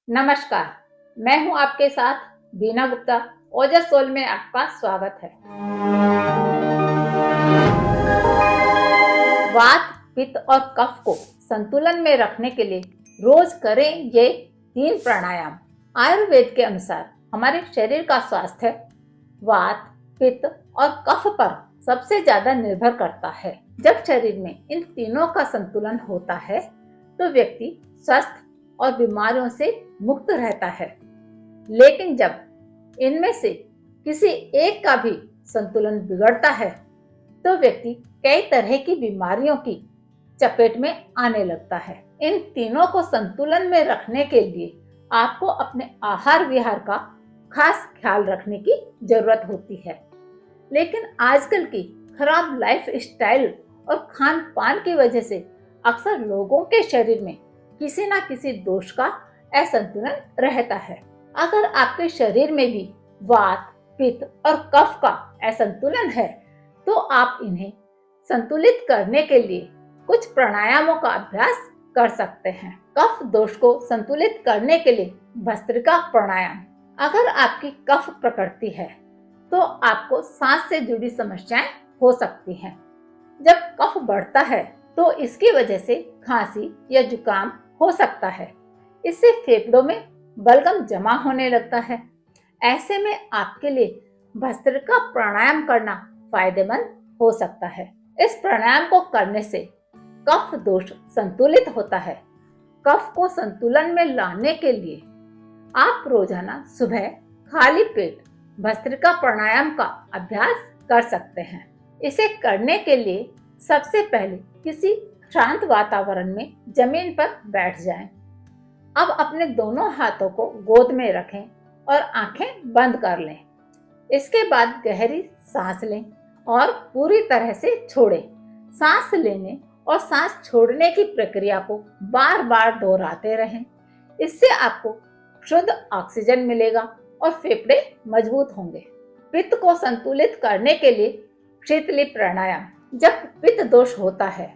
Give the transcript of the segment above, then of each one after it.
नमस्कार। मैं हूं आपके साथ बीना गुप्ता। ओजस सोल में आपका स्वागत है। वात, पित्त और कफ को संतुलन में रखने के लिए रोज करें ये 3 प्राणायाम। आयुर्वेद के अनुसार हमारे शरीर का स्वास्थ्य वात, पित्त और कफ पर सबसे ज्यादा निर्भर करता है। जब शरीर में इन तीनों का संतुलन होता है तो व्यक्ति स्वस्थ और बीमारियों से मुक्त रहता है। लेकिन जब इनमें से किसी एक का भी संतुलन बिगड़ता है तो व्यक्ति कई तरह की बीमारियों की चपेट में आने लगता है। इन तीनों को संतुलन में रखने के लिए आपको अपने आहार विहार का खास ख्याल रखने की जरूरत होती है। लेकिन आजकल की खराब लाइफ स्टाइल और खान पान की वजह से अक्सर लोगों के शरीर में किसी न किसी दोष का असंतुलन रहता है। अगर आपके शरीर में भी वात, पित्त और कफ का असंतुलन है तो आप इन्हें संतुलित करने के लिए कुछ प्राणायामों का अभ्यास कर सकते हैं। कफ दोष को संतुलित करने के लिए भस्त्रिका प्राणायाम। अगर आपकी कफ प्रकृति है तो आपको सांस से जुड़ी समस्याएं हो सकती हैं। जब कफ बढ़ता है तो इसकी वजह से खांसी या जुकाम हो सकता है। इससे फेफड़ों में बलगम जमा होने लगता है। ऐसे में आपके लिए भस्त्रिका प्राणायाम करना फायदेमंद हो सकता है। इस प्राणायाम को करने से कफ दोष संतुलित होता है। कफ को संतुलन में लाने के लिए आप रोजाना सुबह खाली पेट भस्त्रिका प्राणायाम का अभ्यास कर सकते हैं। इसे करने के लिए सबसे पहले किसी शांत वातावरण में जमीन पर बैठ जाएं। अब अपने दोनों हाथों को गोद में रखें और आंखें बंद कर लें। इसके बाद गहरी सांस लें और पूरी तरह से छोड़ें। सांस लेने और सांस छोड़ने की प्रक्रिया को बार बार दोहराते रहें। इससे आपको शुद्ध ऑक्सीजन मिलेगा और फेफड़े मजबूत होंगे। पित्त को संतुलित करने के लिए शीतली प्राणायाम। जब पित्त दोष होता है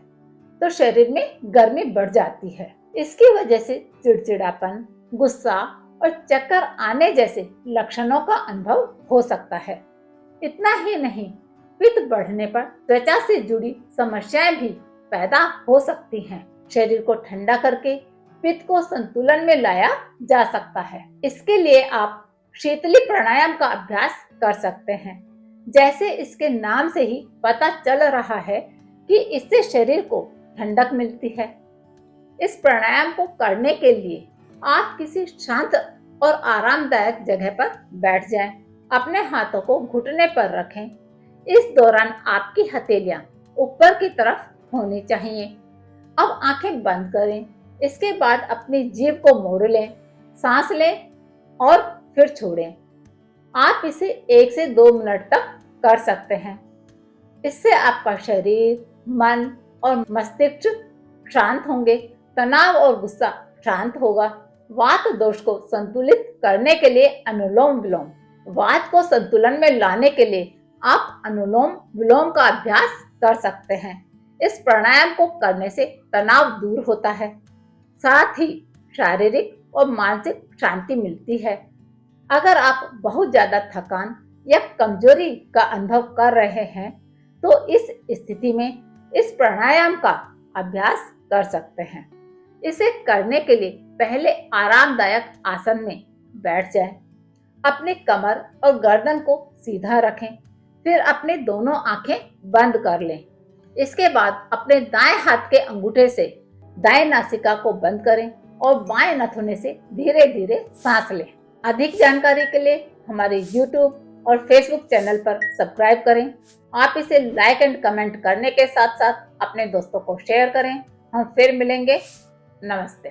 तो शरीर में गर्मी बढ़ जाती है। इसकी वजह से चिड़चिड़ापन, गुस्सा और चक्कर आने जैसे लक्षणों का अनुभव हो सकता है। इतना ही नहीं, पित्त बढ़ने पर त्वचा से जुड़ी समस्याएं भी पैदा हो सकती हैं। शरीर को ठंडा करके पित्त को संतुलन में लाया जा सकता है। इसके लिए आप शीतली प्राणायाम का अभ्यास कर सकते हैं। जैसे इसके नाम से ही पता चल रहा है कि इससे शरीर को ठंडक मिलती है। इस प्राणायाम को करने के लिए आप किसी शांत और आरामदायक जगह पर बैठ जाएं। अपने हाथों को घुटने पर रखें। इस दौरान आपकी हथेलियां ऊपर की तरफ होनी चाहिए। अब आंखें बंद करें। इसके बाद अपनी जीभ को मोड़ लें, सांस लें और फिर छोड़ें। आप इसे 1 से 2 मिनट तक कर सकते हैं। इससे आपका शरीर, मन और मस्तिष्क शांत होंगे। तनाव और गुस्सा शांत होगा। वात दोष को संतुलित करने के लिए अनुलोम विलोम। वात को संतुलन में लाने के लिए आप अनुलोम विलोम का अभ्यास कर सकते हैं। इस प्राणायाम को करने से तनाव दूर होता है, साथ ही शारीरिक और मानसिक शांति मिलती है। अगर आप बहुत ज्यादा थकान या कमजोरी का अनुभव कर रहे हैं तो इस स्थिति में इस प्राणायाम का अभ्यास कर सकते हैं। इसे करने के लिए पहले आरामदायक आसन में बैठ जाएं। अपनी कमर और गर्दन को सीधा रखें। फिर अपनी दोनों आंखें बंद कर लें। इसके बाद अपने दाएं हाथ के अंगूठे से दाएं नासिका को बंद करें और बाएं नथुने से धीरे धीरे सांस लें। अधिक जानकारी के लिए हमारे YouTube और Facebook चैनल पर सब्सक्राइब करें। आप इसे लाइक एंड कमेंट करने के साथ साथ अपने दोस्तों को शेयर करें। हम फिर मिलेंगे। नमस्ते।